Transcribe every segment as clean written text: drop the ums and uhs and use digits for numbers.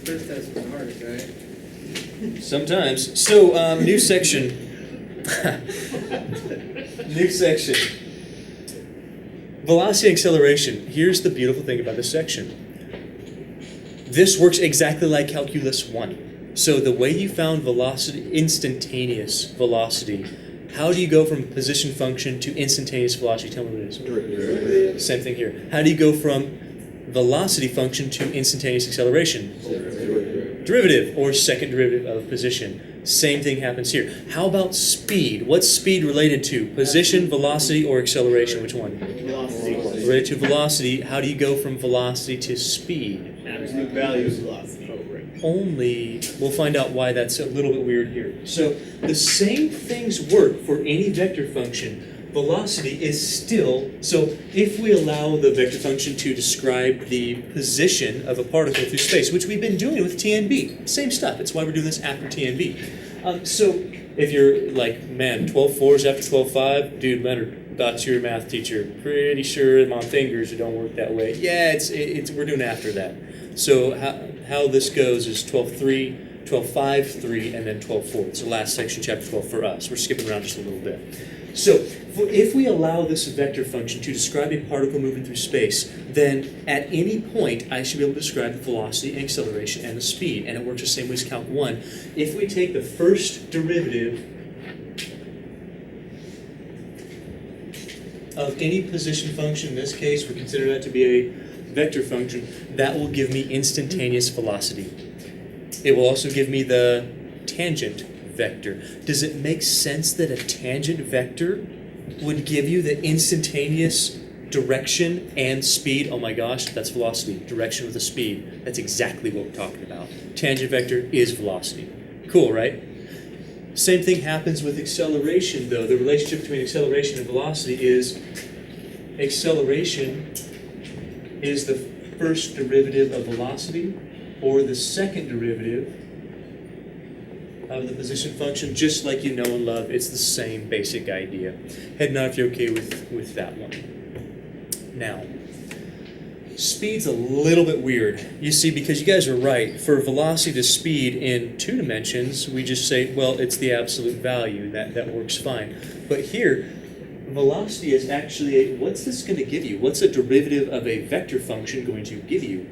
First test was the hardest, right? Sometimes. So, new section. New section. Velocity and acceleration. Here's the beautiful thing about this section. This works exactly like Calculus 1. So the way you found velocity, instantaneous velocity, how do you go from position function to instantaneous velocity? Tell me what it is. Derivative. Same thing here. How do you go from velocity function to instantaneous acceleration? Derivative, or second derivative of position. Same thing happens here. How about speed? What's speed related to? Position, velocity, or acceleration? Which one? Velocity. Related to velocity. How do you go from velocity to speed? Absolute value of velocity. Only, we'll find out why that's a little bit weird here. So the same things work for any vector function. Velocity is still, so if we allow the vector function to describe the position of a particle through space, which we've been doing with TNB, same stuff. It's why we're doing this after TNB. So if you're like, man, 12.4 after 12.5, dude, Leonard, that's your math teacher. Pretty sure my fingers it don't work that way. Yeah, it's we're doing after that. So how this goes is 12.3, 12.5.3, and then 12.4. It's the last section, chapter 12 for us. We're skipping around just a little bit. So if we allow this vector function to describe a particle moving through space, then at any point I should be able to describe the velocity and acceleration and the speed, and it works the same way as Calc 1. If we take the first derivative of any position function, in this case we consider that to be a vector function, that will give me instantaneous velocity. It will also give me the tangent vector. Does it make sense that a tangent vector would give you the instantaneous direction and speed? Oh my gosh, that's velocity. Direction with a speed. That's exactly what we're talking about. Tangent vector is velocity. Cool, right? Same thing happens with acceleration, though. The relationship between acceleration and velocity is acceleration is the first derivative of velocity or the second derivative of the position function, just like you know and love. It's the same basic idea. Head nod if you're okay with that one. Now, speed's a little bit weird. You see, because you guys are right, for velocity to speed in 2 dimensions, we just say, well, it's the absolute value. That works fine. But here, velocity is actually what's this going to give you? What's a derivative of a vector function going to give you?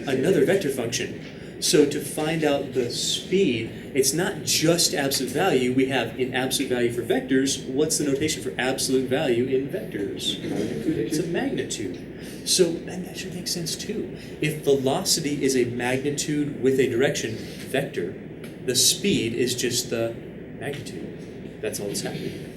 Another vector function. So to find out the speed, it's not just absolute value. We have in absolute value for vectors. What's the notation for absolute value in vectors? It's a magnitude. So and that should make sense too. If velocity is a magnitude with a direction vector, the speed is just the magnitude. That's all that's happening.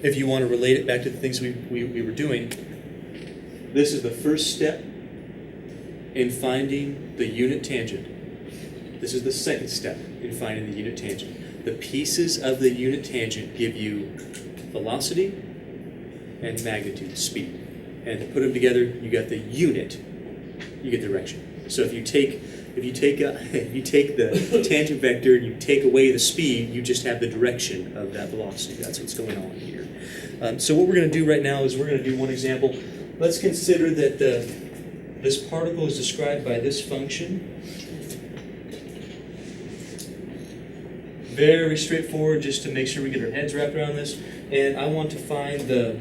If you want to relate it back to the things we were doing, this is the first step in finding the unit tangent. This is the second step in finding the unit tangent. The pieces of the unit tangent give you velocity and magnitude, speed. And to put them together, you got the unit, you get direction. So if you take the tangent vector and you take away the speed, you just have the direction of that velocity. That's what's going on here. So what we're going to do right now is we're going to do one example. Let's consider that this particle is described by this function. Very straightforward, just to make sure we get our heads wrapped around this. And I want to find the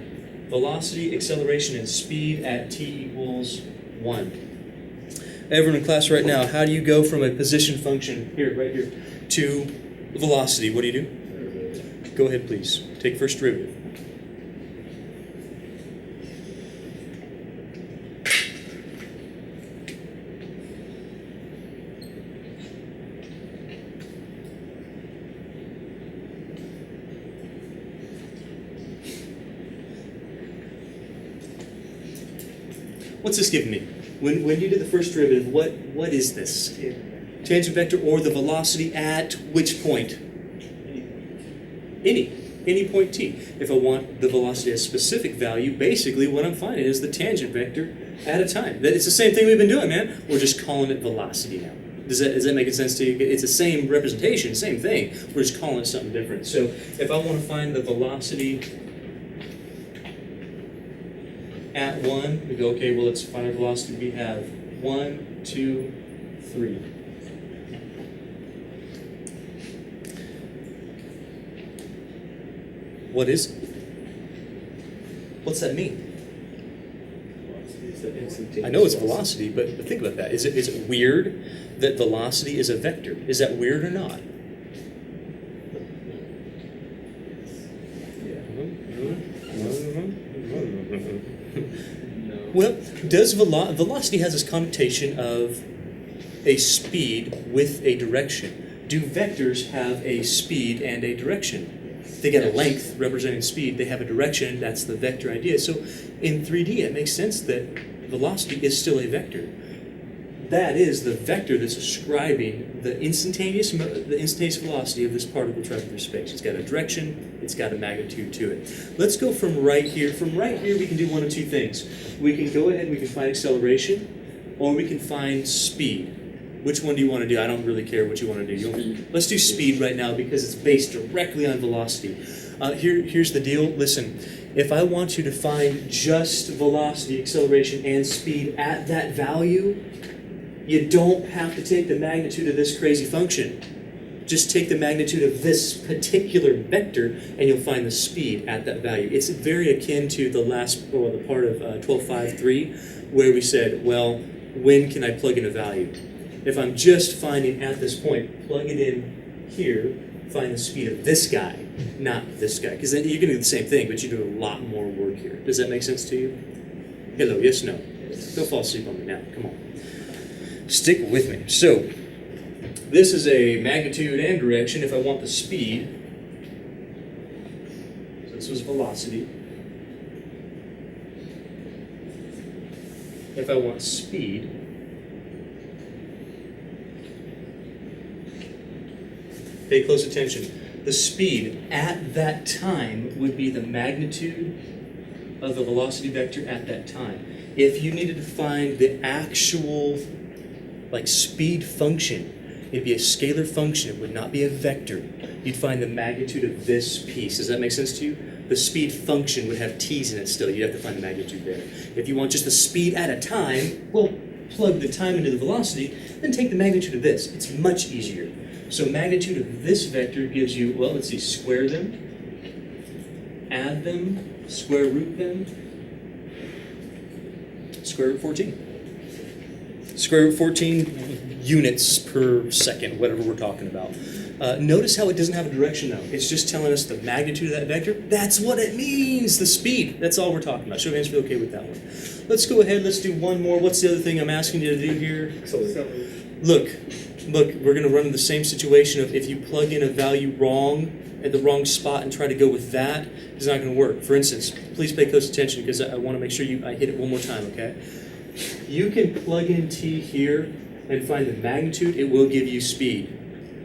velocity, acceleration, and speed at t equals 1. Everyone in class right now, how do you go from a position function, right here, to velocity? What do you do? Go ahead, please. Take first derivative. What's this giving me? When you did the first derivative, what is this? Tangent vector or the velocity at which point? Any point t. If I want the velocity at a specific value, basically what I'm finding is the tangent vector at a time. It's the same thing we've been doing, man. We're just calling it velocity now. Does that make sense to you? It's the same representation, same thing. We're just calling it something different. So if I want to find the velocity at 1, we go, okay, well, let's find our velocity. We have 1, 2, 3. What is it? What's that mean? I know it's velocity, but think about that. Is it weird that velocity is a vector? Is that weird or not? Well, does velocity has this connotation of a speed with a direction? Do vectors have a speed and a direction? They get a length representing speed. They have a direction. That's the vector idea. So in 3D, it makes sense that velocity is still a vector. That is the vector that's describing the instantaneous velocity of this particle traveling through space. It's got a direction. It's got a magnitude to it. Let's go from right here. From right here, we can do one of two things. We can go ahead and we can find acceleration, or we can find speed. Which one do you want to do? I don't really care what you want to do. Let's do speed right now because it's based directly on velocity. Here's the deal. Listen, if I want you to find just velocity, acceleration, and speed at that value, you don't have to take the magnitude of this crazy function. Just take the magnitude of this particular vector, and you'll find the speed at that value. It's very akin to the part of 12.5.3, where we said, well, when can I plug in a value? If I'm just finding at this point, plug it in here, find the speed of this guy, not this guy. Because then you're going to do the same thing, but you do a lot more work here. Does that make sense to you? Hello, yes, no? Don't fall asleep on me now. Come on. Stick with me. So, this is a magnitude and direction if I want the speed. So this was velocity. If I want speed, pay close attention. The speed at that time would be the magnitude of the velocity vector at that time. If you needed to find the actual speed function, it'd be a scalar function. It would not be a vector. You'd find the magnitude of this piece. Does that make sense to you? The speed function would have t's in it still. You'd have to find the magnitude there. If you want just the speed at a time, well, plug the time into the velocity, then take the magnitude of this. It's much easier. So magnitude of this vector gives you, well, let's see, square them, add them, square root them, square root 14. Square root 14 units per second, whatever we're talking about. Notice how it doesn't have a direction though. It's just telling us the magnitude of that vector. That's what it means, the speed. That's all we're talking about. Show of hands, feel okay with that one. Let's go ahead, let's do one more. What's the other thing I'm asking you to do here? Look, we're going to run into the same situation of if you plug in a value wrong at the wrong spot and try to go with that, it's not going to work. For instance, please pay close attention because I want to make sure I hit it one more time, okay? You can plug in t here and find the magnitude. It will give you speed.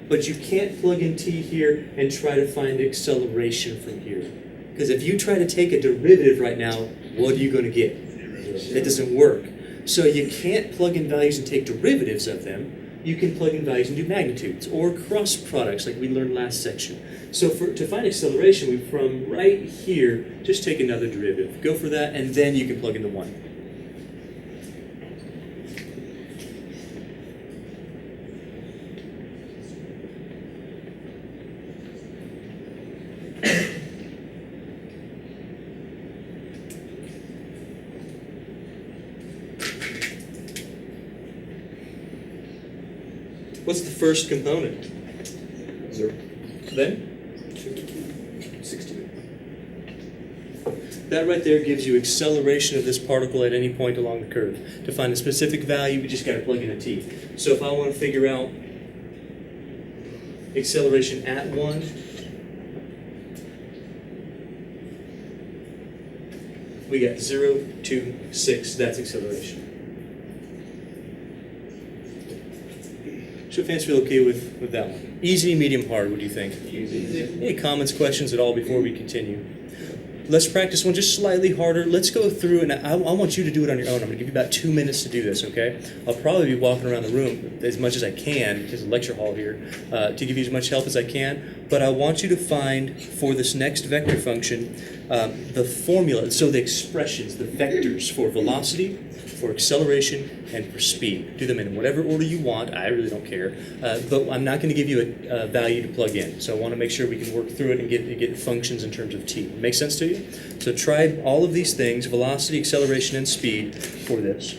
But you can't plug in t here and try to find acceleration from here. Because if you try to take a derivative right now, what are you going to get? It doesn't work. So you can't plug in values and take derivatives of them. You can plug in values and do magnitudes or cross products like we learned last section. So to find acceleration, from right here, just take another derivative. Go for that, and then you can plug in the 1. What's the first component? 0. Then? 16. That right there gives you acceleration of this particle at any point along the curve. To find a specific value, we just got to plug in a t. So if I want to figure out acceleration at 1, we got 0, 2, 6. That's acceleration. Should fans feel okay with that one? Easy, medium, hard, what do you think? Easy. Any comments, questions at all before we continue? let's practice one just slightly harder. Let's go through, and I want you to do it on your own. I'm going to give you about 2 minutes to do this, okay? I'll probably be walking around the room as much as I can, because the lecture hall here, to give you as much help as I can. But I want you to find, for this next vector function, the formula, so the expressions, the vectors for velocity, for acceleration, and for speed. Do them in whatever order you want. I really don't care. But I'm not going to give you a value to plug in. So I want to make sure we can work through it and get functions in terms of t. Make sense to you? So try all of these things, velocity, acceleration, and speed, for this.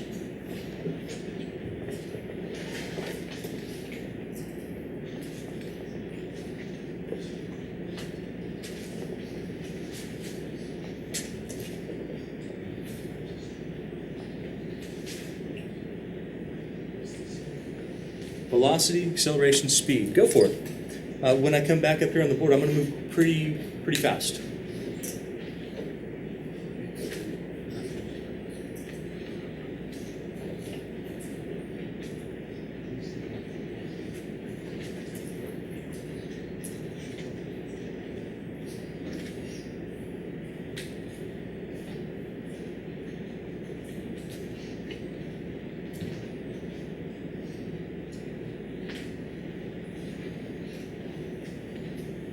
Velocity, acceleration, speed. Go for it. When I come back up here on the board, I'm going to move pretty fast.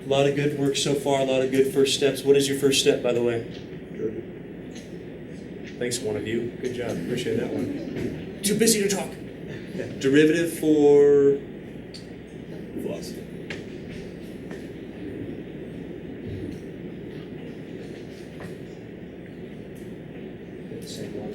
A lot of good work so far, a lot of good first steps. What is your first step, by the way? Thanks, one of you. Good job. Appreciate that one. Too busy to talk. Yeah. Derivative for Velocity. Same one,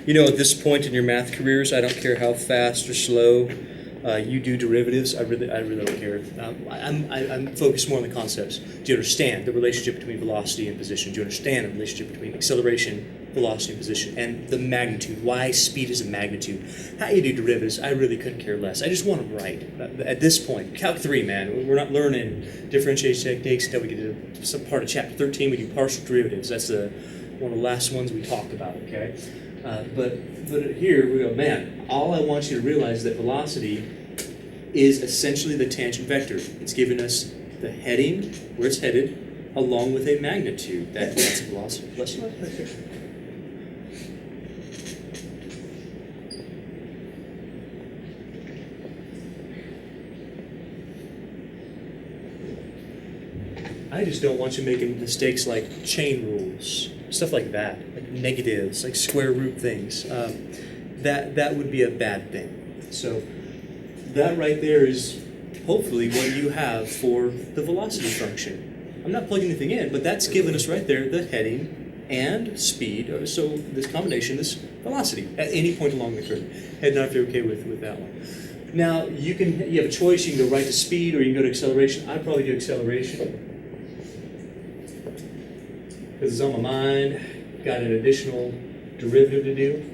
You know, at this point in your math careers, I don't care how fast or slow you do derivatives. I really don't care. I'm focused more on the concepts. Do you understand the relationship between velocity and position? Do you understand the relationship between acceleration, velocity, and position, and the magnitude? Why speed is a magnitude? How you do derivatives, I really couldn't care less. I just want them right. At this point, Calc 3, man, we're not learning differentiation techniques until we get to some part of Chapter 13. We do partial derivatives. That's one of the last ones we talked about, okay? But here we go, man, all I want you to realize is that velocity is essentially the tangent vector. It's giving us the heading, where it's headed, along with a magnitude. That's velocity. Bless you. I just don't want you making mistakes like chain rules, stuff like that, like negatives, like square root things. That would be a bad thing. So that right there is hopefully what you have for the velocity function. I'm not plugging anything in, but that's given us right there the heading and speed. So this combination, this velocity at any point along the curve. Head nod if you're okay with that one. Now you have a choice. You can go right to speed or you can go to acceleration. I'd probably do acceleration because it's on my mind. Got an additional derivative to do.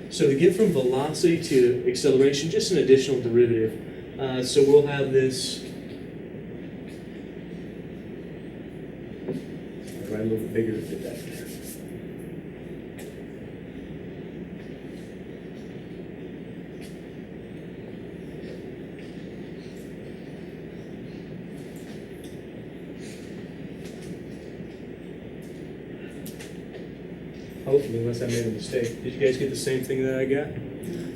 So to get from velocity to acceleration, just an additional derivative. So we'll have this. I'll write a little bit bigger to fit that there. Hopefully, unless I made a mistake. Did you guys get the same thing that I got?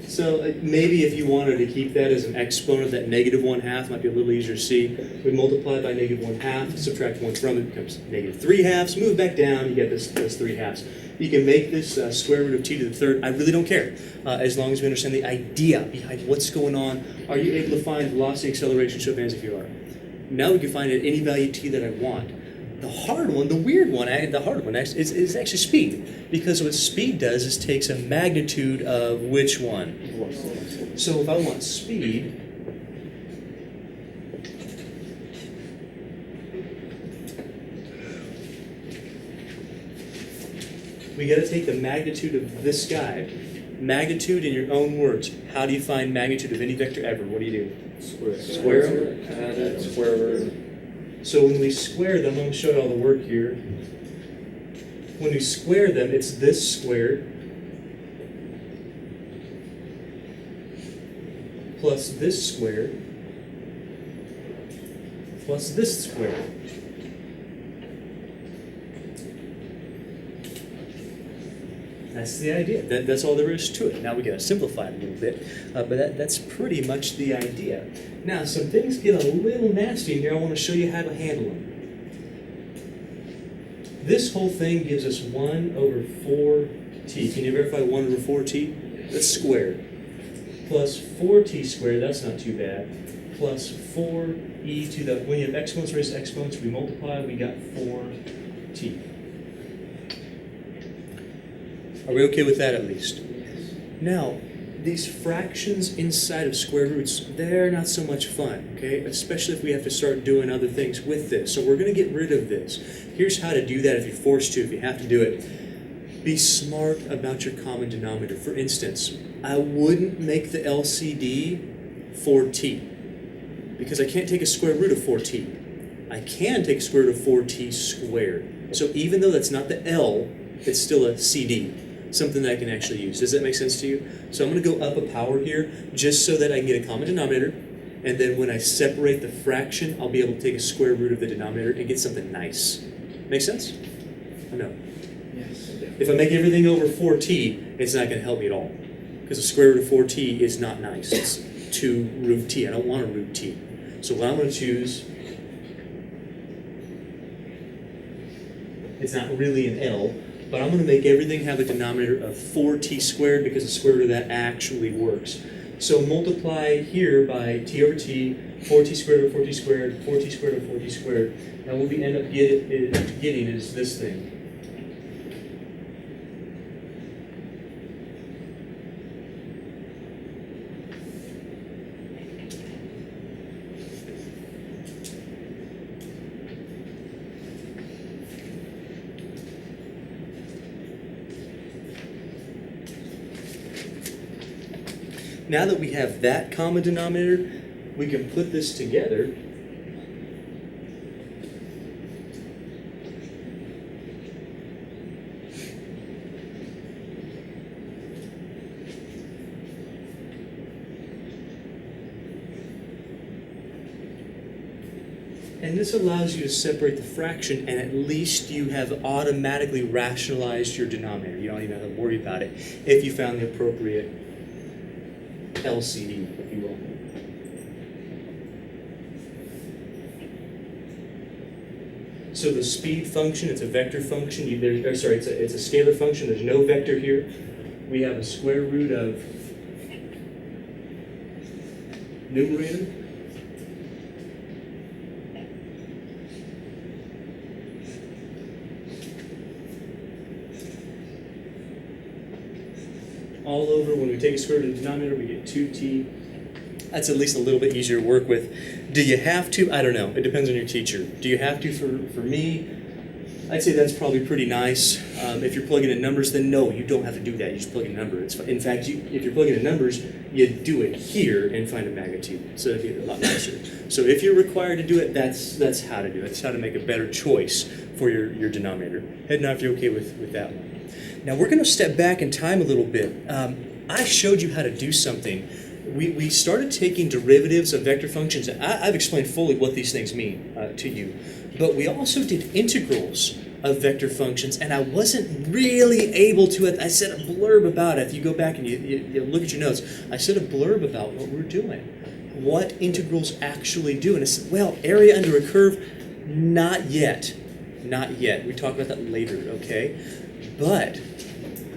So maybe if you wanted to keep that as an exponent, that negative 1/2 might be a little easier to see. We multiply by negative 1/2, subtract 1 from it, becomes negative 3/2. Move back down, you get this 3/2. You can make this square root of t to the third. I really don't care, as long as we understand the idea behind what's going on. Are you able to find velocity, acceleration? Show of hands if you are. Now we can find at any value t that I want. The hard one, the weird one, the hard one is actually speed. Because what speed does is takes a magnitude of which one? So if I want speed, we got to take the magnitude of this guy. Magnitude in your own words. How do you find magnitude of any vector ever? What do you do? Square them. Add it, square root. So when we square them, I'm going to show you all the work here. When we square them, it's this squared plus this squared plus this squared. That's the idea. That's all there is to it. Now we got to simplify it a little bit, but that's pretty much the idea. Now some things get a little nasty in here. I want to show you how to handle them. This whole thing gives us 1 over 4t. Can you verify 1 over 4t? That's squared. Plus 4t squared, that's not too bad. Plus 4e to the, when you have exponents raised to exponents, we multiply, we got 4t. Are we okay with that at least? Now, these fractions inside of square roots, they're not so much fun, okay? Especially if we have to start doing other things with this. So we're going to get rid of this. Here's how to do that if you're forced to, if you have to do it. Be smart about your common denominator. For instance, I wouldn't make the LCD 4t because I can't take a square root of 4t. I can take a square root of 4t squared. So even though that's not the L, it's still a CD. Something that I can actually use. Does that make sense to you? So I'm going to go up a power here just so that I can get a common denominator, and then when I separate the fraction, I'll be able to take a square root of the denominator and get something nice. Make sense? Or no? Yes. If I make everything over 4t, it's not going to help me at all, because the square root of 4t is not nice. It's 2 root t. I don't want a root t. So what I'm going to choose, it's not really an L, but I'm going to make everything have a denominator of 4t squared because the square root of that actually works. So multiply here by t over t, 4t squared over 4t squared, 4t squared over 4t squared, and what we end up getting is this thing. Now that we have that common denominator, we can put this together . And this allows you to separate the fraction, and at least you have automatically rationalized your denominator. You don't even have to worry about it if you found the appropriate LCD, if you will. So the speed function, it's a vector function. It's a scalar function. There's no vector here. We have a square root of numerator all over. When we take a square root of the denominator, we get 2t. That's at least a little bit easier to work with. Do you have to? I don't know. It depends on your teacher. Do you have to? For me, I'd say that's probably pretty nice. If you're plugging in numbers, then no, you don't have to do that. You just plug in a number. It's fine. In fact, if you're plugging in numbers, you do it here and find a magnitude. So that'd be a lot nicer. So if you're required to do it, that's how to do it. That's how to make a better choice for your denominator. Head nod if you're okay with that one. Now we're going to step back in time a little bit. I showed you how to do something. We started taking derivatives of vector functions. I've explained fully what these things mean to you. But we also did integrals of vector functions, and I wasn't really able to. I said a blurb about it. If you go back and you look at your notes, I said a blurb about what we're doing, what integrals actually do. And I said, well, area under a curve, not yet. Not yet. We talk about that later, okay? But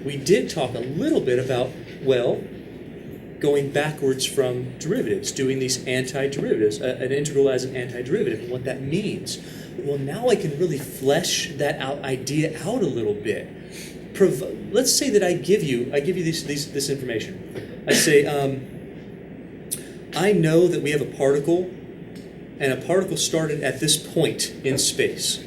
we did talk a little bit about, well, going backwards from derivatives, doing these antiderivatives, an integral as an antiderivative, and what that means. Well, now I can really flesh that idea out a little bit. Let's say that I give you this information. I say, I know that we have a particle, and a particle started at this point in space.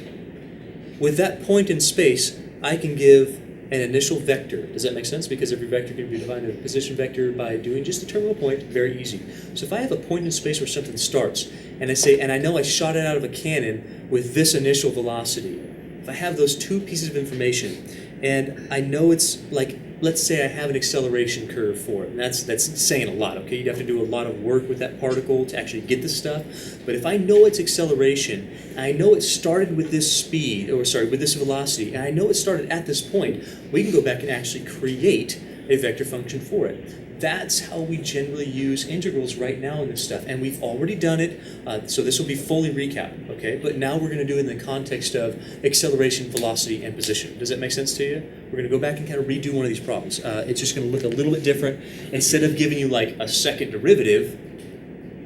With that point in space, I can give an initial vector. Does that make sense? Because every vector can be defined as a position vector by doing just a terminal point. Very easy. So if I have a point in space where something starts, and I say, and I know I shot it out of a cannon with this initial velocity, if I have those two pieces of information, and I know it's like, let's say I have an acceleration curve for it, and that's saying a lot, okay? You'd have to do a lot of work with that particle to actually get this stuff. But if I know its acceleration, and I know it started with this speed, with this velocity, and I know it started at this point, we can go back and actually create a vector function for it. That's how we generally use integrals right now in this stuff, and we've already done it, so this will be fully recapped, okay? But now we're going to do it in the context of acceleration, velocity, and position. Does that make sense to you? We're going to go back and kind of redo one of these problems. It's just going to look a little bit different. Instead of giving you like a second derivative,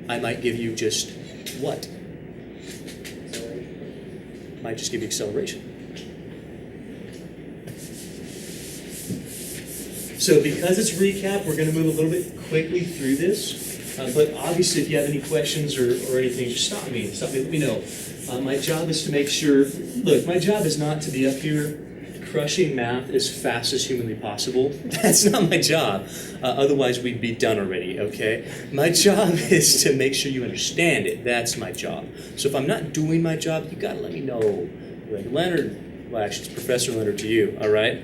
I might give you just what? Might just give you acceleration. So because it's recap, we're going to move a little bit quickly through this. But obviously, if you have any questions or anything, just stop me, let me know. My job is to make sure, look, my job is not to be up here crushing math as fast as humanly possible. That's not my job. Otherwise, we'd be done already, okay? My job is to make sure you understand it. That's my job. So if I'm not doing my job, you got to let me know. Like Leonard, well, actually, it's Professor Leonard to you, all right?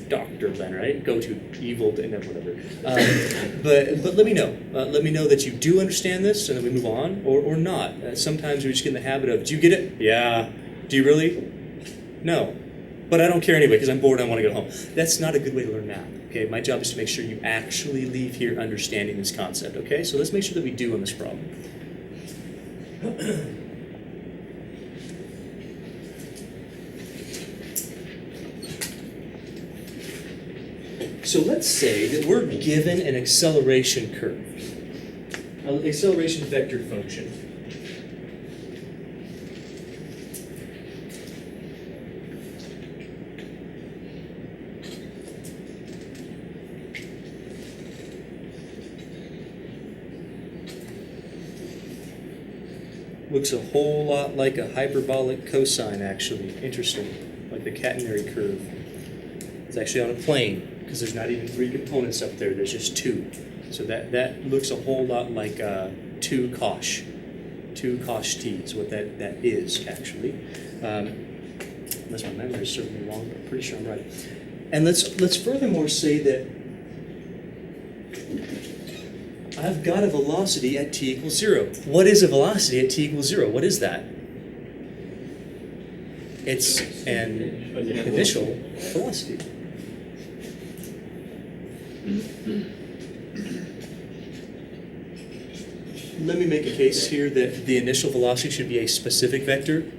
Dr. Leonard, right? Go to evil, and then whatever. But let me know. Let me know that you do understand this, and then we move on, or not. Sometimes we just get in the habit of, do you get it? Yeah. Do you really? No. But I don't care anyway, because I'm bored and I want to go home. That's not a good way to learn math, okay? My job is to make sure you actually leave here understanding this concept, okay? So let's make sure that we do on this problem. So let's say that we're given an acceleration curve, an acceleration vector function. Looks a whole lot like a hyperbolic cosine, actually. Interesting, like the catenary curve. It's actually on a plane, because there's not even three components up there, there's just two. So that looks a whole lot like 2 cosh. 2 cosh t is what that is, actually. Unless my memory is serving me wrong, but I'm pretty sure I'm right. And let's furthermore say that I've got a velocity at t equals 0. What is a velocity at t equals 0? What is that? It's an initial velocity. Let me make a case here that the initial velocity should be a specific vector,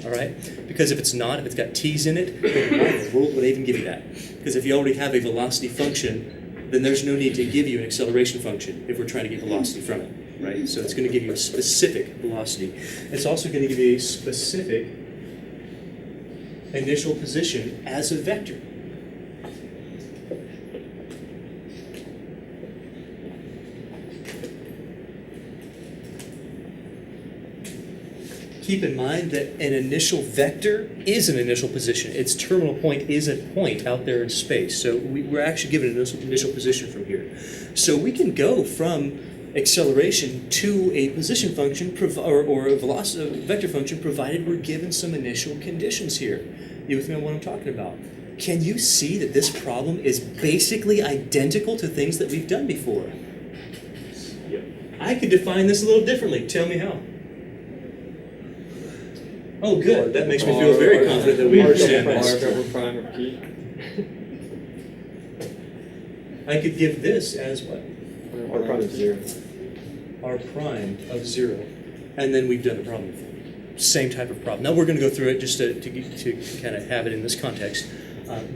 all right? Because if it's not, if it's got t's in it, then why in the world would I even give you that? Because if you already have a velocity function, then there's no need to give you an acceleration function if we're trying to get velocity from it, right? So it's going to give you a specific velocity. It's also going to give you a specific initial position as a vector. Keep in mind that an initial vector is an initial position. Its terminal point is a point out there in space. So we're actually given an initial position from here. So we can go from acceleration to a position function or a velocity vector function, provided we're given some initial conditions here. You with me on what I'm talking about? Can you see that this problem is basically identical to things that we've done before? Yep. I could define this a little differently. Tell me how. Oh, good. That makes me feel very confident that we understand R this. double prime of T. I could give this as what? R prime of 0. R prime of 0. And then we've done the problem. Same type of problem. Now we're going to go through it just to kind of have it in this context.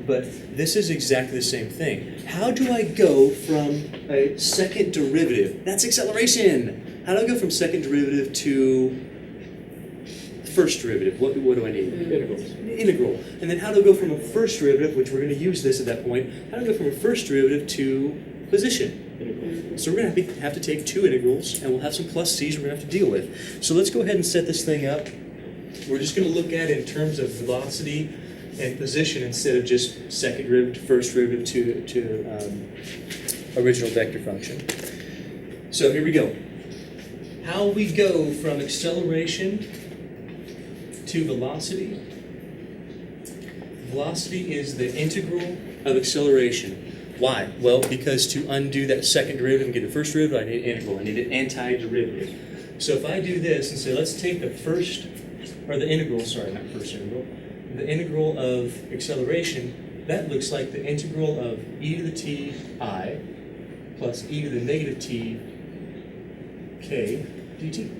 But this is exactly the same thing. How do I go from a second derivative? That's acceleration. How do I go from second derivative to first derivative? What do I need? Integral. And then how do I go from a first derivative, which we're going to use this at that point, how do I go from a first derivative to position? Integral. So we're going to have to take two integrals, and we'll have some plus c's we're going to have to deal with. So let's go ahead and set this thing up. We're just going to look at it in terms of velocity and position instead of just second derivative to first derivative to original vector function. So here we go. How we go from acceleration to velocity. Velocity is the integral of acceleration. Why? Well, because to undo that second derivative and get the first derivative, I need an integral. I need an antiderivative. So if I do this and say, let's take the first, or the integral, sorry, not first integral, the integral of acceleration, that looks like the integral of e to the t I plus e to the negative t k dt.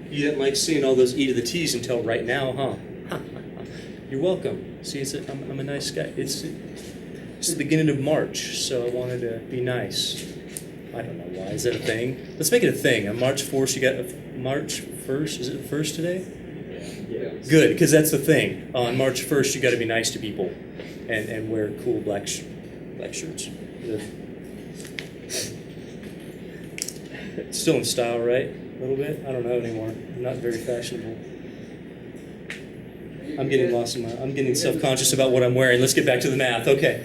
You didn't like seeing all those e to the t's until right now, huh? You're welcome. See, I'm a nice guy. It's the beginning of March, so I wanted to be nice. I don't know why. Is that a thing? Let's make it a thing. On March 4th, you got March 1st. Is it the 1st today? Yeah. Good, because that's the thing. On March 1st, you got to be nice to people and wear cool black shirts. It's still in style, right? A little bit? I don't know anymore. I'm not very fashionable. I'm getting lost in I'm getting self-conscious about what I'm wearing. Let's get back to the math. Okay.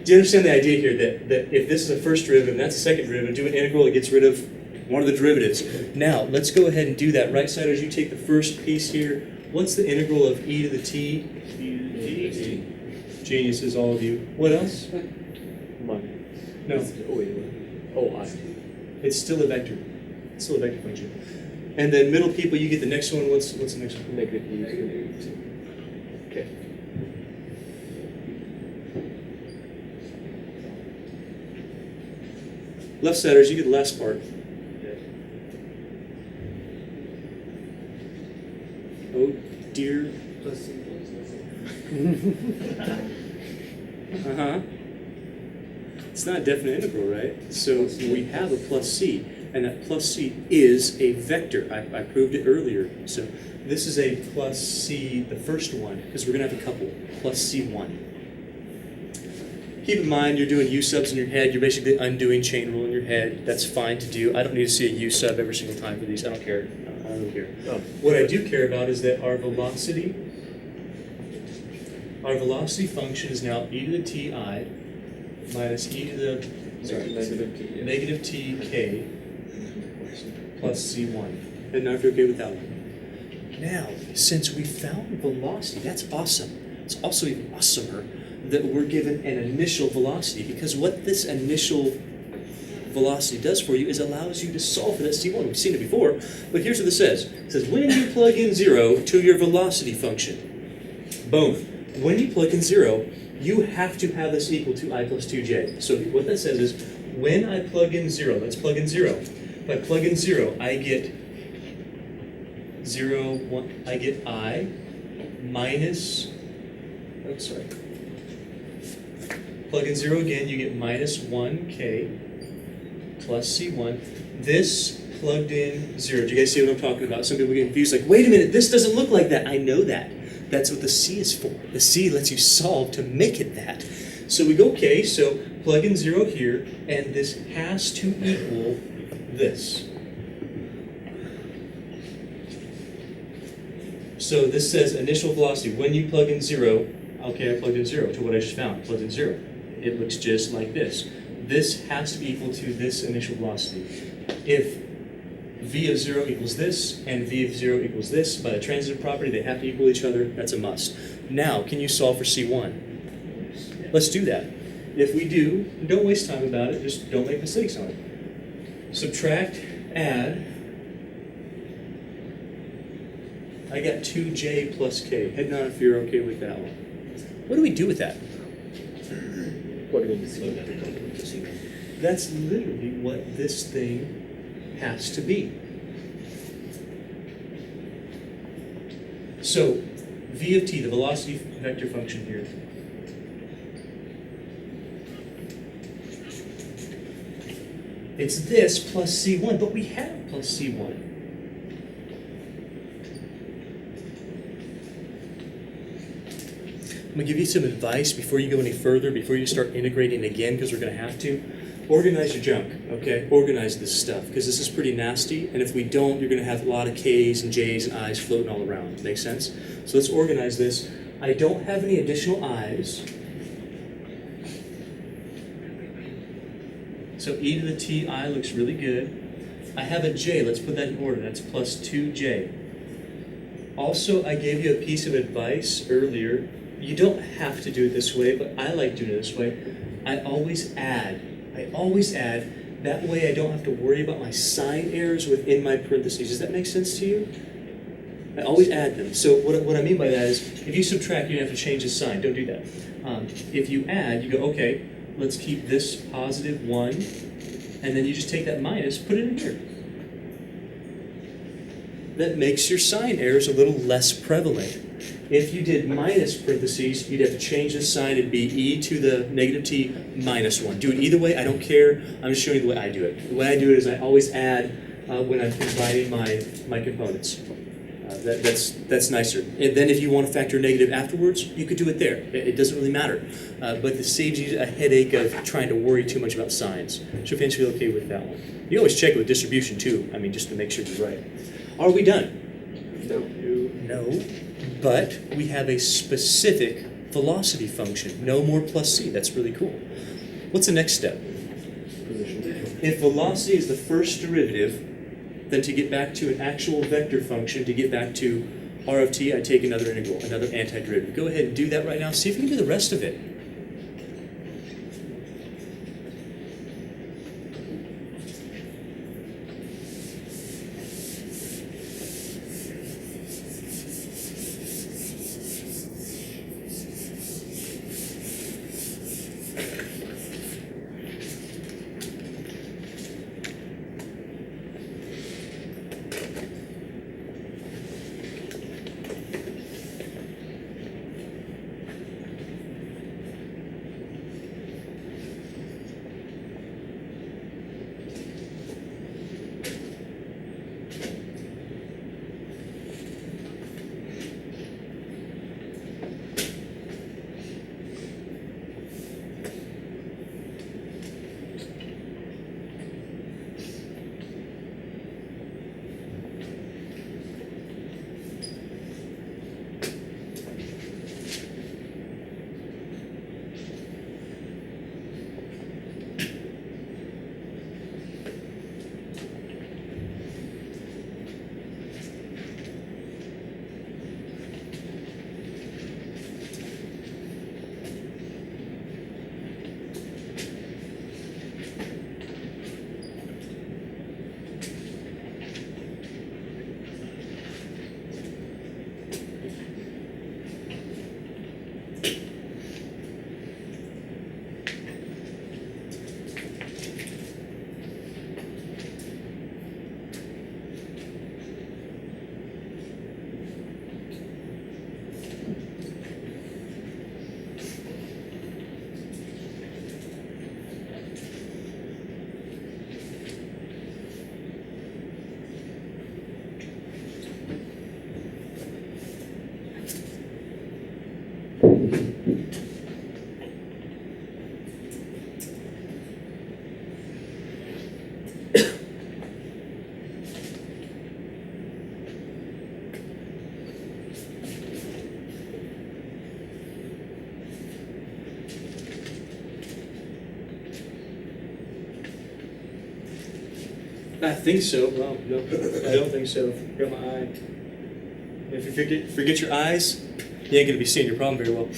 Do you understand the idea here that if this is a first derivative and that's a second derivative, do an integral, it gets rid of one of the derivatives. Now, let's go ahead and do that. Right-siders, you take the first piece here. What's the integral of e to the t? Geniuses, all of you. What else? No. Oh, I. It's still a vector. It's still a vector function. And then middle people, you get the next one. What's the next one? Negative e. Okay. Left-siders, you get the last part. Oh dear. Uh-huh. It's not a definite integral, right? So we have a plus c, and that plus c is a vector. I proved it earlier. So this is a plus c, the first one, because we're going to have a couple, plus c1. Keep in mind, you're doing u subs in your head. You're basically undoing chain rule in your head. That's fine to do. I don't need to see a u sub every single time for these. I don't care. I don't care. Oh. What I do care about is that our velocity function is now e to the ti minus e to the negative t k plus c1. And now if you're okay with that one. Now, since we found velocity, that's awesome. It's also even awesomer that we're given an initial velocity, because what this initial velocity does for you is allows you to solve for that c1. We've seen it before, but here's what this says. It says when you plug in 0 to your velocity function, boom. When you plug in 0, you have to have this equal to I plus 2j. So what that says is, when I plug in 0, let's plug in 0. If I plug in 0, I get 0, 1, I get I minus, oh, sorry. Plug in 0 again, you get minus 1k plus c1. This plugged in 0. Do you guys see what I'm talking about? Some people get confused, like, wait a minute, this doesn't look like that. I know that. That's what the C is for. The C lets you solve to make it that. So we go, okay, so plug in 0 here, and this has to equal this. So this says initial velocity. When you plug in 0, okay, I plugged in 0 to what I just found. Plugged in 0. It looks just like this. This has to be equal to this initial velocity. If v of 0 equals this, and v of 0 equals this, by the transitive property, they have to equal each other. That's a must. Now, can you solve for C1? Let's do that. If we do, don't waste time about it, just don't make mistakes on it. Subtract, add I got 2j plus k. Head nod if you're okay with that one. What do we do with that? What do you mean C? That's literally what this thing has to be. So, v of t, the velocity vector function here, it's this plus c1, but we have plus c1. I'm going to give you some advice before you go any further, before you start integrating again, because we're going to have to. Organize your junk, okay? Organize this stuff, because this is pretty nasty, and if we don't, you're going to have a lot of K's and J's and I's floating all around. Make sense? So let's organize this. I don't have any additional I's. So e to the t I looks really good. I have a j, let's put that in order. That's plus 2j. Also, I gave you a piece of advice earlier. You don't have to do it this way, but I like doing it this way. I always add. That way I don't have to worry about my sign errors within my parentheses. Does that make sense to you? I always add them. So what I mean by that is, if you subtract, you don't have to change the sign. Don't do that. If you add, you go, okay, let's keep this positive 1, and then you just take that minus, put it in here. That makes your sign errors a little less prevalent. If you did minus parentheses, you'd have to change the sign. It'd be e to the negative t minus 1. Do it either way. I don't care. I'm just showing you the way I do it. The way I do it is I always add when I'm combining my components. That's nicer. And then if you want to factor negative afterwards, you could do it there. It doesn't really matter. But it saves you a headache of trying to worry too much about signs. Should fans feel okay with that one? You always check it with distribution too. I mean, just to make sure you're right. Are we done? No. But we have a specific velocity function. No more plus c. That's really cool. What's the next step? Position. If velocity is the first derivative, then to get back to an actual vector function, to get back to r of t, I take another integral, another antiderivative. Go ahead and do that right now. See if you can do the rest of it. I think so. Well, no, I don't think so. Got my eye. If you forget your eyes, you ain't gonna be seeing your problem very well.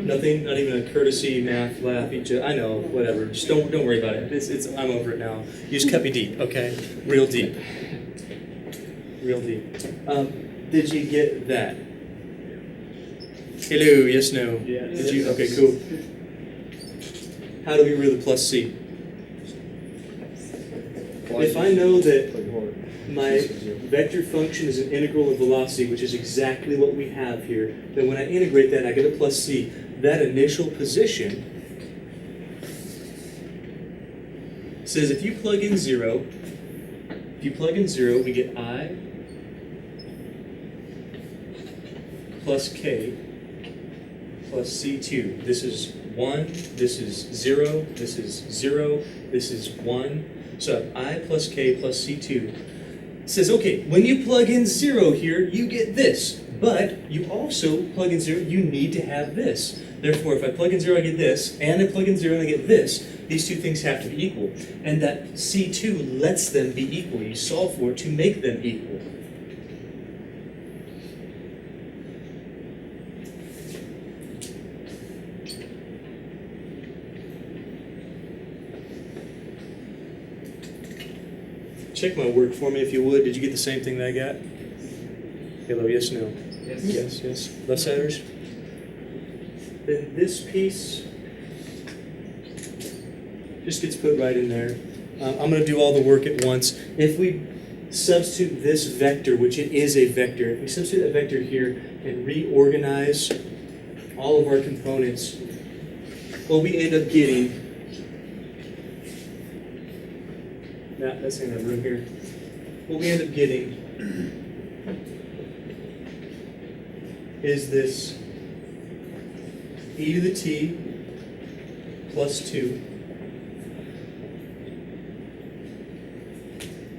Nothing, not even a courtesy math laugh. I know, whatever. Just don't worry about it. I'm over it now. You just cut me deep, okay? Real deep. real deep. Did you get that? Hello, yes, no? Yes. Did you? Okay, cool. How do we get rid of the plus C? If I know that my vector function is an integral of velocity, which is exactly what we have here, then when I integrate that, I get a plus C. That initial position says if you plug in 0, we get I plus K plus C2. This is 1, this is 0, this is 0, this is 1. So I plus K plus C2 says, okay, when you plug in 0 here, you get this. But you also plug in 0, you need to have this. Therefore, if I plug in 0, I get this, and I plug in 0 and I get this. These two things have to be equal. And that C2 lets them be equal. You solve for it to make them equal. Check my work for me if you would. Did you get the same thing that I got? Hello, yes, no? Yes. Yes, yes. Left-siders? Then this piece just gets put right in there. I'm going to do all the work at once. If we substitute this vector, which it is a vector, if we substitute that vector here and reorganize all of our components, what we end up getting, that's in the room here, what we end up getting is this e to the t plus 2.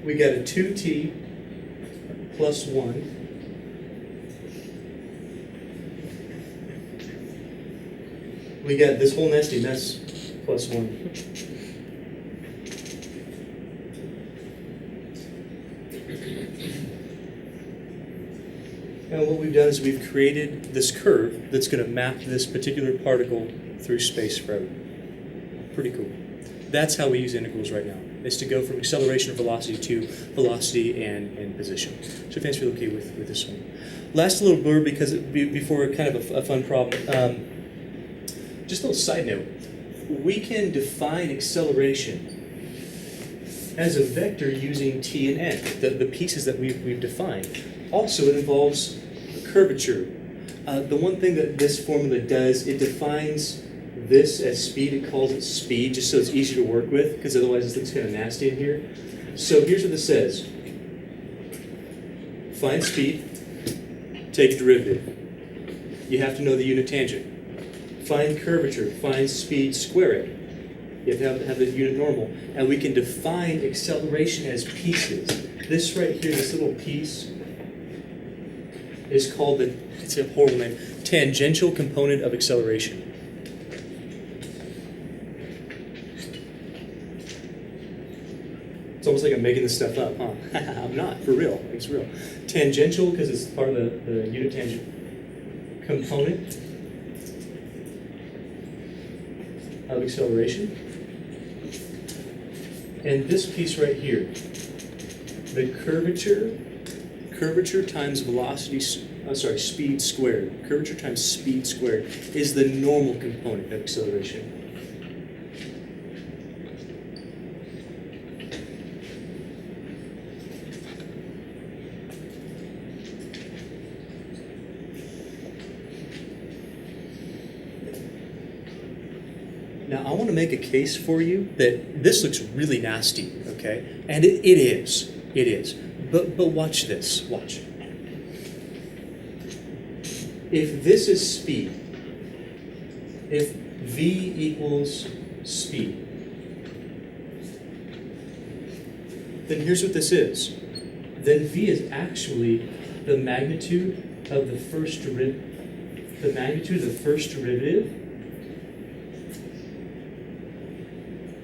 We got a 2t plus 1. We got this whole nasty mess plus 1. And what we've done is we've created this curve that's going to map this particular particle through space forever. Pretty cool. That's how we use integrals right now, is to go from acceleration or velocity to velocity and position. So thanks for okay with this one. Last little blurb, because before kind of a fun problem. Just a little side note. We can define acceleration as a vector using t and n, the pieces that we've defined. Also, it involves curvature. The one thing that this formula does, it defines this as speed. It calls it speed, just so it's easy to work with, because otherwise this looks kind of nasty in here. So here's what this says. Find speed, take a derivative. You have to know the unit tangent. Find curvature, find speed, square it. You have to have the unit normal. And we can define acceleration as pieces. This right here, this little piece, is called it's a horrible name, tangential component of acceleration. It's almost like I'm making this stuff up, huh? I'm not, for real, it's real. Tangential, because it's part of the unit tangent component of acceleration. And this piece right here, the curvature times velocity, speed squared. Curvature times speed squared is the normal component of acceleration. Now, I want to make a case for you that this looks really nasty, okay? And it is. But watch this. Watch. If this is speed, if v equals speed, then here's what this is. Then v is actually the magnitude of the first derivative. The magnitude of the first derivative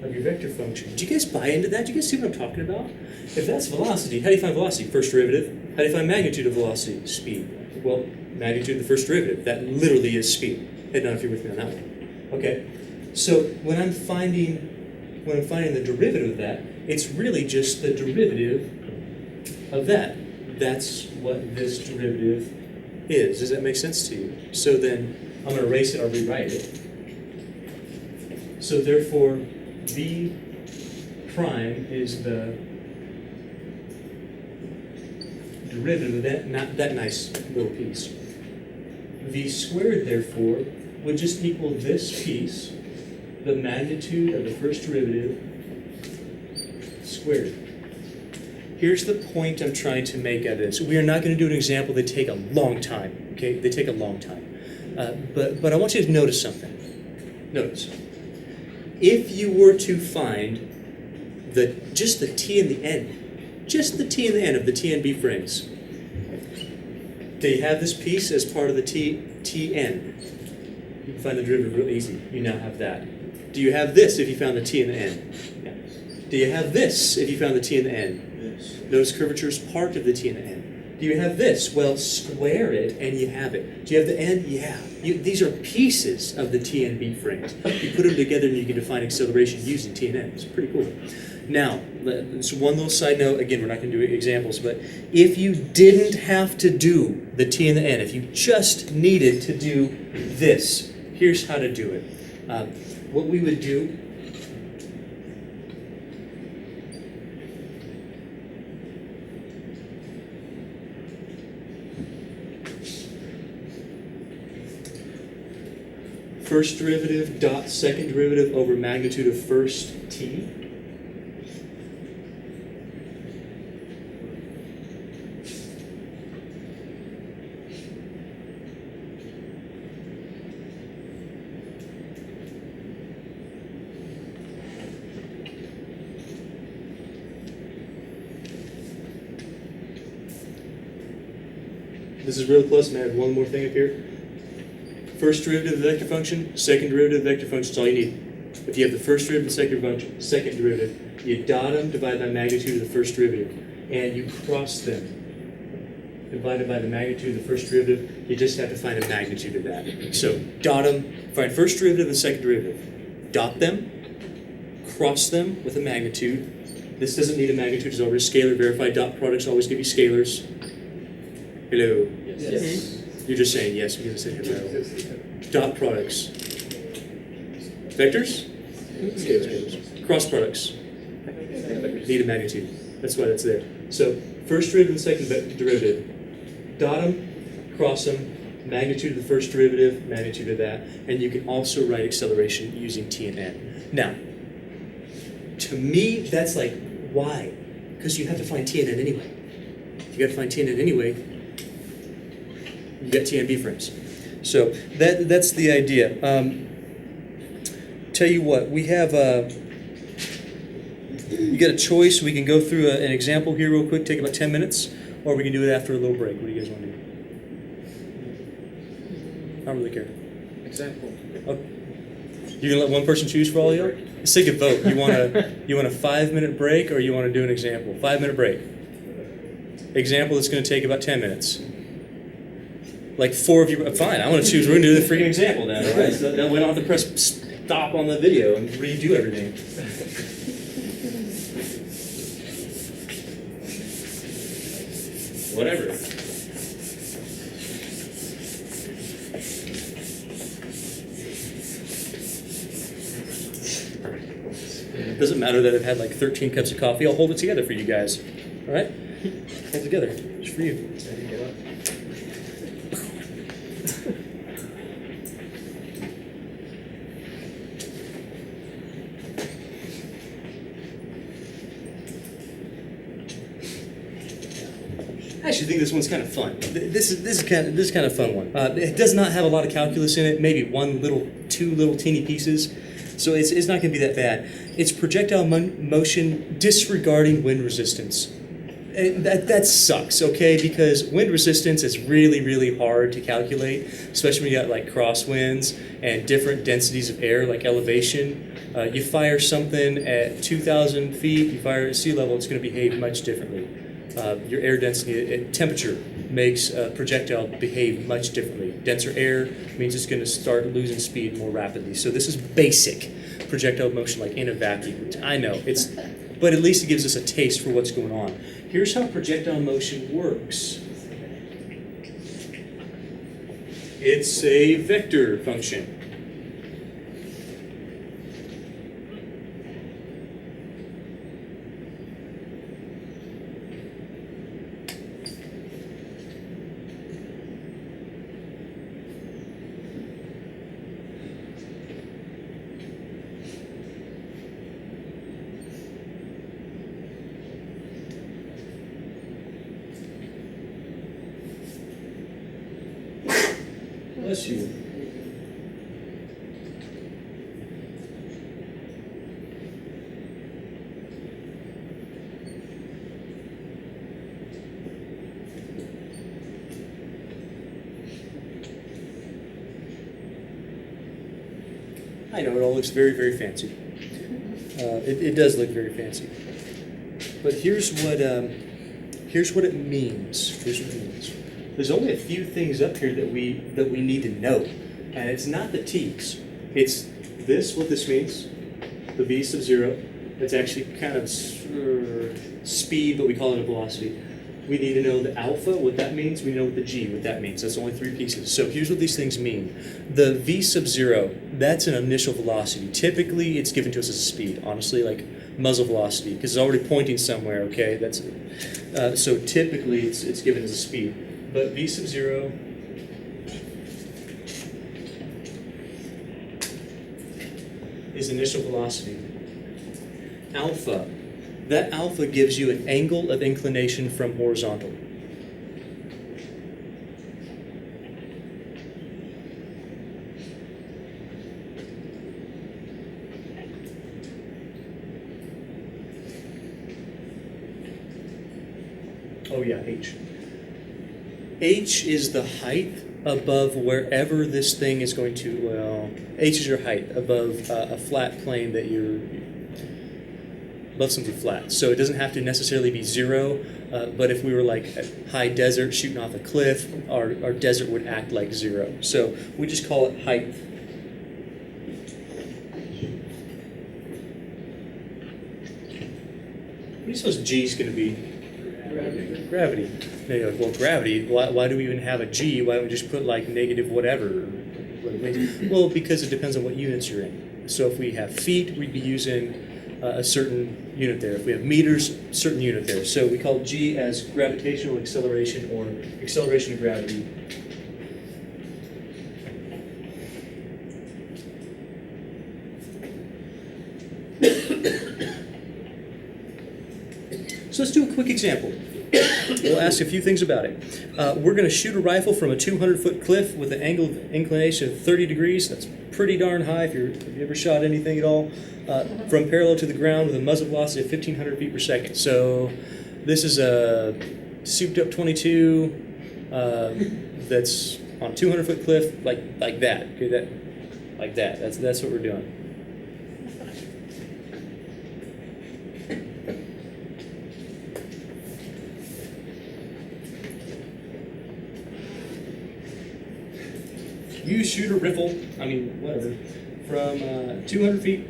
of your vector function. Do you guys buy into that? Do you guys see what I'm talking about? If that's velocity, how do you find velocity? First derivative. How do you find magnitude of velocity? Speed. Well, magnitude of the first derivative. That literally is speed. Head down if you're with me on that one. Okay. So when I'm finding the derivative of that, it's really just the derivative of that. that's what this derivative is. Does that make sense to you? So then I'm going to erase it or rewrite it. So therefore, v prime is the derivative of that nice little piece. V squared, therefore, would just equal this piece, the magnitude of the first derivative squared. Here's the point I'm trying to make out of this. We are not going to do an example. They take a long time, okay? They take a long time. But I want you to notice something. Notice. If you were to find just the t and the n, just the t and the n of the TNB frames, they have this piece as part of the tn. You can find the derivative real easy. You now have that. Do you have this if you found the t and the n? Yes. Do you have this if you found the t and the n? Yes. Notice curvature is part of the t and the n. Do you have this? Well, square it and you have it. Do you have the n? Yeah. These are pieces of the T and B frames. You put them together and you can define acceleration using T and n. It's pretty cool. Now, so one little side note, again, we're not going to do examples, but if you didn't have to do the T and the n, if you just needed to do this, here's how to do it. What we would do, first derivative dot second derivative over magnitude of first t. This is real close, and I have one more thing up here. First derivative of the vector function, second derivative of the vector function is all you need. If you have the first derivative and second derivative, you dot them, divide by magnitude of the first derivative, and you cross them. Divided by the magnitude of the first derivative, you just have to find a magnitude of that. So dot them, find first derivative and second derivative. Dot them, cross them with a magnitude. This doesn't need a magnitude, it's already scalar verified. Dot products always give you scalars. Hello? Yes. You're just saying yes because I said hello. Dot products. Vectors? Scalars. Cross products. Need a magnitude. That's why that's there. So first derivative and second derivative. Dot them, cross them, magnitude of the first derivative, magnitude of that, and you can also write acceleration using T and n. Now, to me, that's like, why? Because you have to find T and n anyway. If you got to find T and n anyway, you got T and B frames. So that's the idea. Tell you what, we have you got a choice. We can go through an example here real quick, take about 10 minutes, or we can do it after a little break. What do you guys want to do? I don't really care. Example. Oh. You gonna let one person choose for all of you? Let's take a vote. You want a 5-minute break, or you want to do an example? 5-minute break. Example that's going to take about 10 minutes. Like 4 of you, fine, I want to choose, we're going to do the freaking example now, all right? So then we don't have to press stop on the video and redo everything. Whatever. It doesn't matter that I've had like 13 cups of coffee, I'll hold it together for you guys, all right? Hold it together, just for you. I actually think this one's kind of fun. This is kind of a fun one. It does not have a lot of calculus in it. Maybe two little teeny pieces. So it's not going to be that bad. It's projectile motion disregarding wind resistance. And that sucks, okay? Because wind resistance is really, really hard to calculate, especially when you got like crosswinds and different densities of air, like elevation. You fire something at 2,000 feet, you fire it at sea level, it's going to behave much differently. Your air density and temperature makes a projectile behave much differently. Denser air means it's going to start losing speed more rapidly. So this is basic projectile motion, like in a vacuum. I know, it's but at least it gives us a taste for what's going on. Here's how projectile motion works. It's a vector function. Bless you. I know it all looks very, very fancy. It does look very fancy. But here's what it means. Here's what it means. There's only a few things up here that we need to know, and it's not the t's. It's this, what this means, the v sub 0. It's actually kind of speed, but we call it a velocity. We need to know the alpha, what that means. We know the g, what that means. That's only 3 pieces. So here's what these things mean. The v sub 0, that's an initial velocity. Typically, it's given to us as a speed. Honestly, like muzzle velocity, because it's already pointing somewhere. Okay, that's so typically it's given as a speed. But v sub 0 is initial velocity. Alpha, that alpha gives you an angle of inclination from horizontal. Oh yeah, h. H is the height above wherever this thing is going to, well, h is your height above a flat plane that you're, above something flat. So it doesn't have to necessarily be 0, but if we were like at high desert shooting off a cliff, our desert would act like 0. So we just call it height. What do you suppose G is going to be? Gravity. Now you're like, well, gravity, why do we even have a G? Why don't we just put like negative whatever? Well, because it depends on what units you're in. So if we have feet, we'd be using a certain unit there. If we have meters, certain unit there. So we call G as gravitational acceleration or acceleration of gravity. So let's do a quick example. We'll ask a few things about it. We're going to shoot a rifle from a 200-foot cliff with an angle of inclination of 30 degrees. That's pretty darn high if you ever shot anything at all. From parallel to the ground with a muzzle velocity of 1,500 feet per second. So this is a souped-up 22 that's on a 200-foot cliff, like that. Okay, like that. That's what we're doing. You shoot a rifle, whatever, from 200 feet.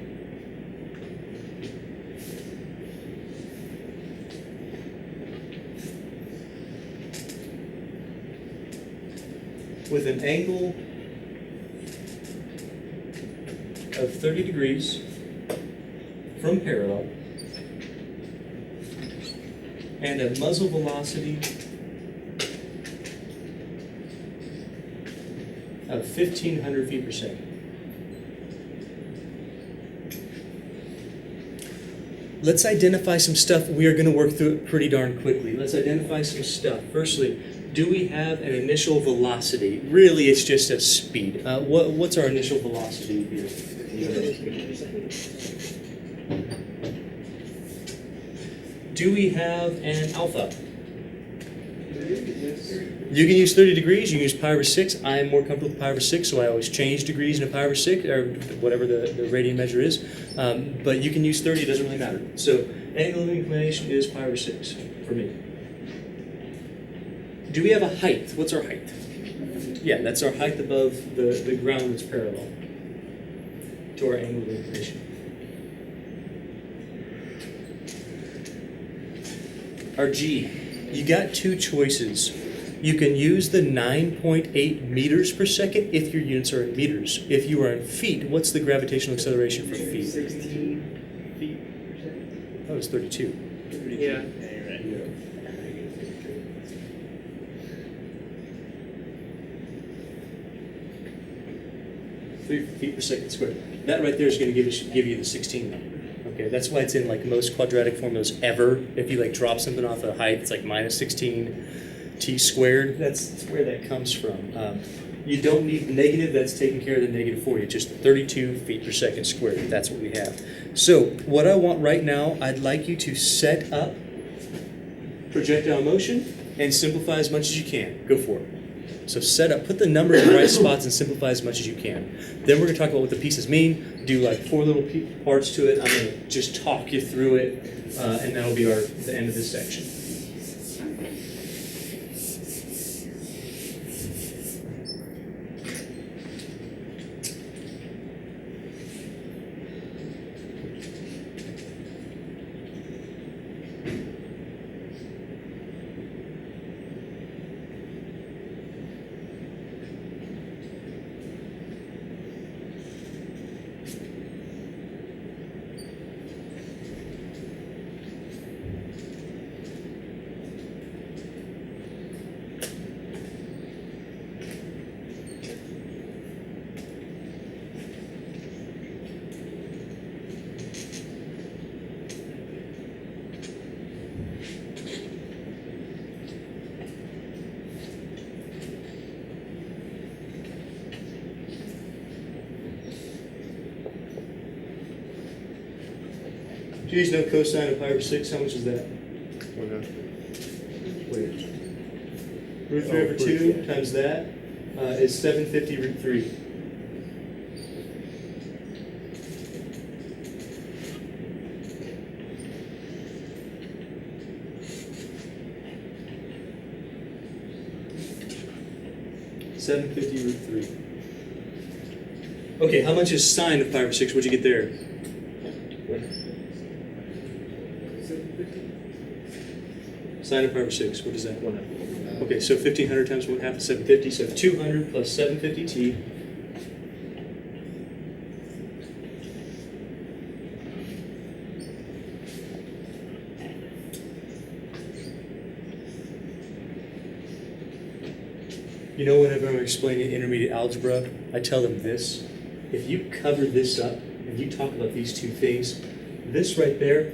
With an angle of 30 degrees from parallel and a muzzle velocity of 1,500 feet per second. Let's identify some stuff. We are going to work through it pretty darn quickly. Let's identify some stuff. Firstly, do we have an initial velocity? Really, it's just a speed. What's our initial velocity here? Do we have an alpha? You can use 30 degrees, you can use pi over 6. I am more comfortable with pi over 6, so I always change degrees into pi over 6, or whatever the radian measure is. But you can use 30, it doesn't really matter. So angle of inclination is pi over 6 for me. Do we have a height? What's our height? Yeah, that's our height above the ground that's parallel to our angle of inclination. our G. You got two choices. You can use the 9.8 meters per second if your units are in meters. If you are in feet, what's the gravitational acceleration for feet? 16 feet per second. That was 32. Yeah. Three feet per second squared. That right there is going to give you the 16 number. Okay, that's why it's in like most quadratic formulas ever. If you like drop something off a height, it's like minus 16 t squared. That's where that comes from. You don't need negative. That's taking care of the negative for you. Just 32 feet per second squared. That's what we have. So what I want right now, I'd like you to set up projectile motion and simplify as much as you can. Go for it. So set up, put the number in the right spots and simplify as much as you can. Then we're going to talk about what the pieces mean, do like 4 little parts to it. I'm going to just talk you through it, and that'll be the end of this section. G's no cosine of pi over 6, how much is that? 100. Wait. Root 3 over 2 times that is 750 root 3. $750 root 3. Okay, how much is sine of pi over 6? What'd you get there? Sine of pi over 6, what is that? 100. Okay, so 1500 times 1/2 is 750, so 200 plus 750t. You know, whenever I'm explaining intermediate algebra, I tell them this. If you cover this up and you talk about these two things, this right there,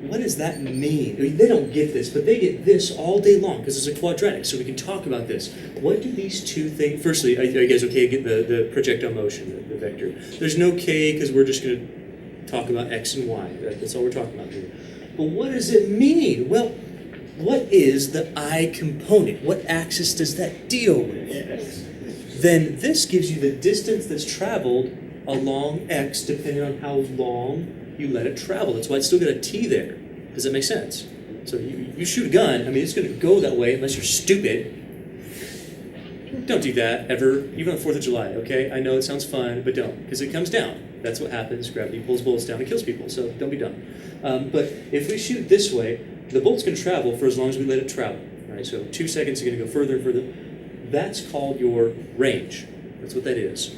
what does that mean? I mean, they don't get this, but they get this all day long because it's a quadratic, so we can talk about this. What do these two things... Firstly, are you guys okay? Get the projectile motion, the vector. There's no k because we're just going to talk about x and y. That's all we're talking about here. But what does it mean? Well, what is the I component? What axis does that deal with? Then this gives you the distance that's traveled along x depending on how long you let it travel. That's why it's still got a t there. Does that make sense? So you shoot a gun, I mean, it's going to go that way unless you're stupid. Don't do that ever, even on the 4th of July, okay? I know it sounds fun, but don't, because it comes down. That's what happens. Gravity pulls bullets down and kills people, so don't be dumb. But if we shoot this way, the bullet's going to travel for as long as we let it travel. All right, so 2 seconds is going to go further and further. That's called your range. That's what that is.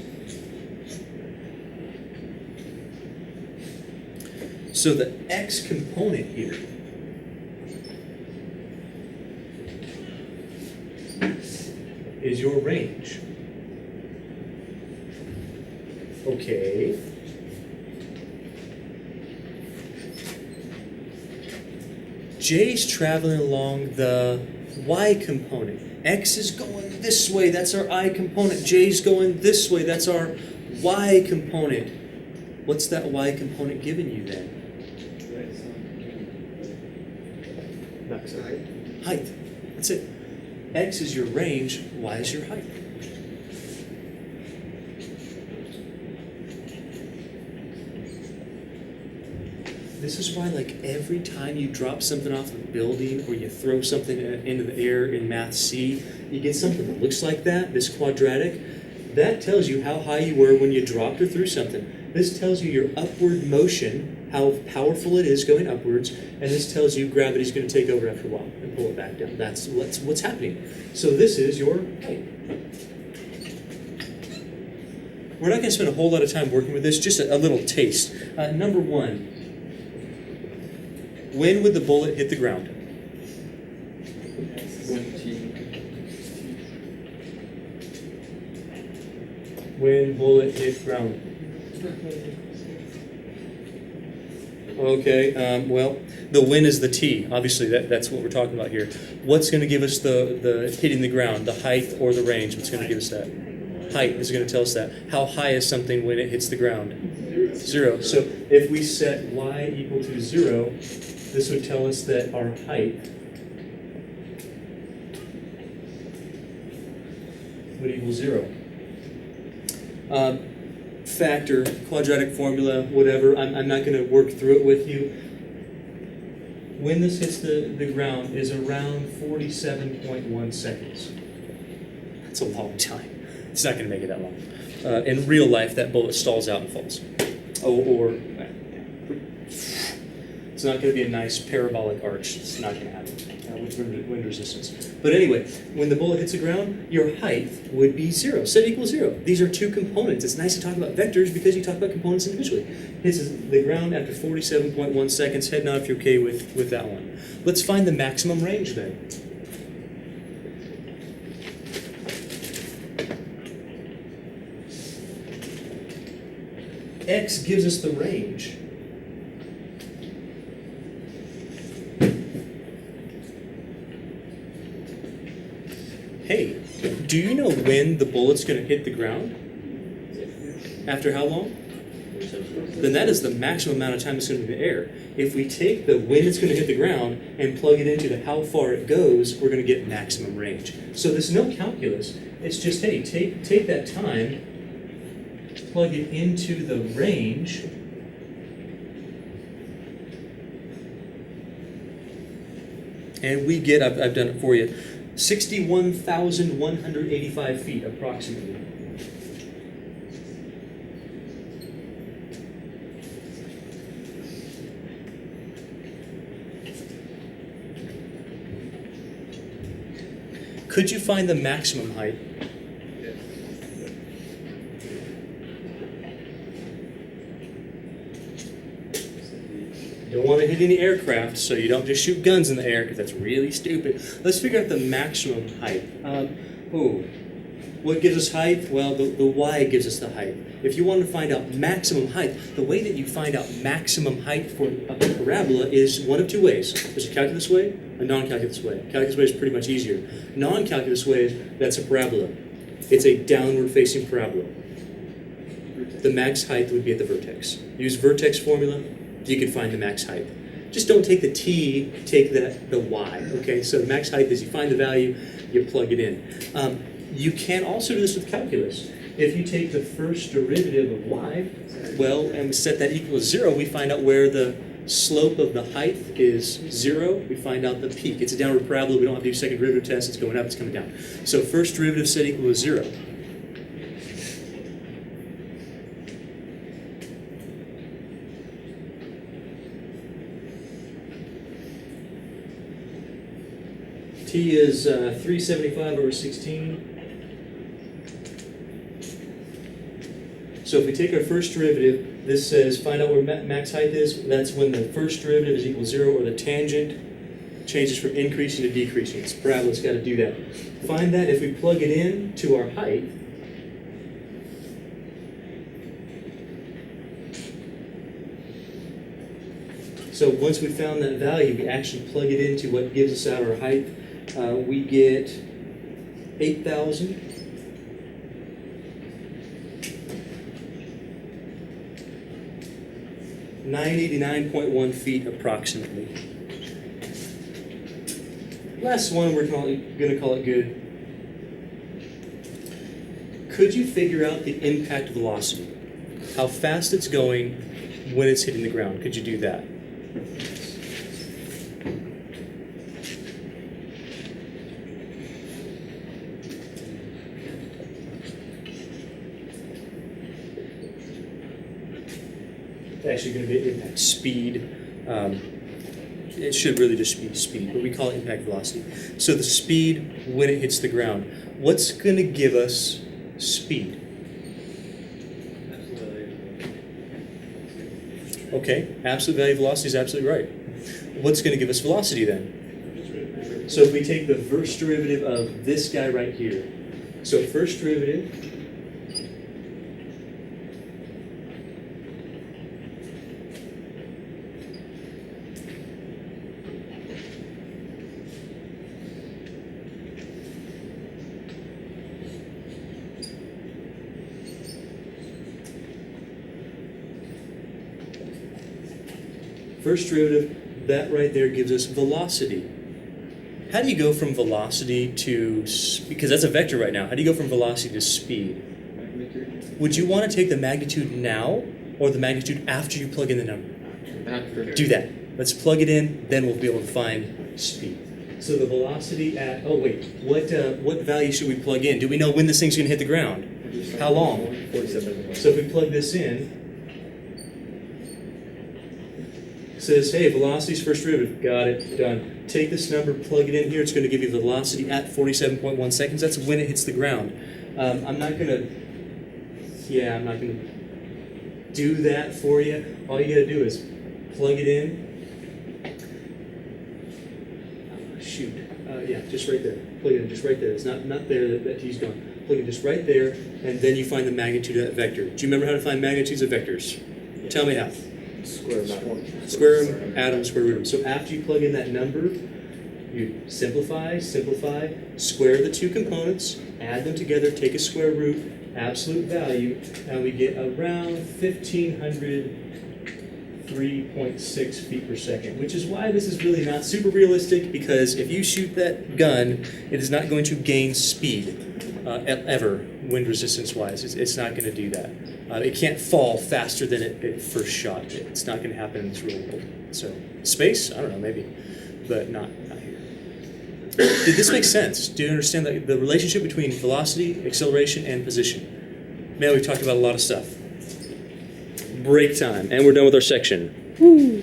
So the x component here is your range. Okay. J's traveling along the y component. X is going this way, that's our I component. J's going this way, that's our y component. What's that y component giving you then? Height. That's it. X is your range, y is your height. This is why, like, every time you drop something off a building or you throw something into the air in Math C, you get something that looks like that, this quadratic. That tells you how high you were when you dropped or threw something. This tells you your upward motion, how powerful it is going upwards, and this tells you gravity's going to take over after a while and pull it back down. That's what's happening. So this is your height. We're not going to spend a whole lot of time working with this, just a little taste. Number one, when would the bullet hit the ground? When bullet hit ground. Okay, well, the when is the T. Obviously, that's what we're talking about here. What's going to give us the hitting the ground, the height or the range? What's going to give us that? Height is going to tell us that. How high is something when it hits the ground? 0. So if we set y equal to 0, this would tell us that our height would equal 0. Factor, quadratic formula, whatever, I'm not going to work through it with you. When this hits the ground is around 47.1 seconds. That's a long time. It's not going to make it that long. In real life, that bullet stalls out and falls. Or it's not going to be a nice parabolic arch. It's not going to happen with wind resistance. But anyway, when the bullet hits the ground, your height would be 0. Set equals 0. These are two components. It's nice to talk about vectors because you talk about components individually. Hits the ground after 47.1 seconds. Head nod if you're okay with that one. Let's find the maximum range then. X gives us the range. Hey, do you know when the bullet's going to hit the ground? After how long? Then that is the maximum amount of time it's going to be in the air. If we take the when it's going to hit the ground and plug it into the how far it goes, we're going to get maximum range. So there's no calculus. It's just, hey, take that time, plug it into the range, and we get, I've done it for you, 61,185 feet approximately. Could you find the maximum height? Don't want to hit any aircraft, so you don't just shoot guns in the air because that's really stupid. Let's figure out the maximum height. What gives us height? Well, the y gives us the height. If you want to find out maximum height, the way that you find out maximum height for a parabola is one of two ways. There's a calculus way, a non-calculus way. Calculus way is pretty much easier. Non-calculus way is that's a parabola. It's a downward-facing parabola. The max height would be at the vertex. Use vertex formula. You can find the max height. Just don't take the t, take the y, okay? So the max height is you find the value, you plug it in. You can also do this with calculus. If you take the first derivative of y, well, and we set that equal to 0, we find out where the slope of the height is 0. We find out the peak. It's a downward parabola. We don't have to do second derivative test. It's going up, it's coming down. So first derivative set equal to 0. T is 375 over 16. So if we take our first derivative, this says find out where max height is. That's when the first derivative is equal to 0 or the tangent changes from increasing to decreasing. It's parabola's got to do that. Find that if we plug it in to our height, so once we found that value, we actually plug it into what gives us out our height. We get 8,000. .1 feet approximately. Last one, we're going to call it good. Could you figure out the impact velocity? How fast it's going when it's hitting the ground? Could you do that? actually going to be impact speed. It should really just be speed, but we call it impact velocity. So the speed when it hits the ground. What's going to give us speed? Okay, absolute value of velocity is absolutely right. What's going to give us velocity then? So if we take the first derivative of this guy right here. So first derivative that right there gives us velocity. How do you go from velocity to, because that's a vector right now, how do you go from velocity to speed? Magnitude. Would you want to take the magnitude now or the magnitude after you plug in the number? After. Do that. Let's plug it in, then we'll be able to find speed. So the velocity at, oh wait, what value should we plug in? Do we know when this thing's going to hit the ground? How long? 47. So if we plug this in, it says, hey, velocity's first derivative. Got it, done. Take this number, plug it in here. It's going to give you velocity at 47.1 seconds. That's when it hits the ground. I'm not going to do that for you. All you got to do is plug it in. Yeah, just right there. Plug it in just right there. It's not there that he's gone. Plug it just right there, and then you find the magnitude of that vector. Do you remember how to find magnitudes of vectors? Tell me how. Square them. Square them, add them, square root them. So after you plug in that number, you simplify, square the two components, add them together, take a square root, absolute value, and we get around 1,503.6 feet per second, which is why this is really not super realistic, because if you shoot that gun, it is not going to gain speed ever, wind resistance wise. It's not going to do that. It can't fall faster than it first shot. It's not going to happen in this real world. So space, I don't know, maybe, but not here. Did this make sense? Do you understand the relationship between velocity, acceleration, and position? Man, we've talked about a lot of stuff. Break time, and we're done with our section. Woo.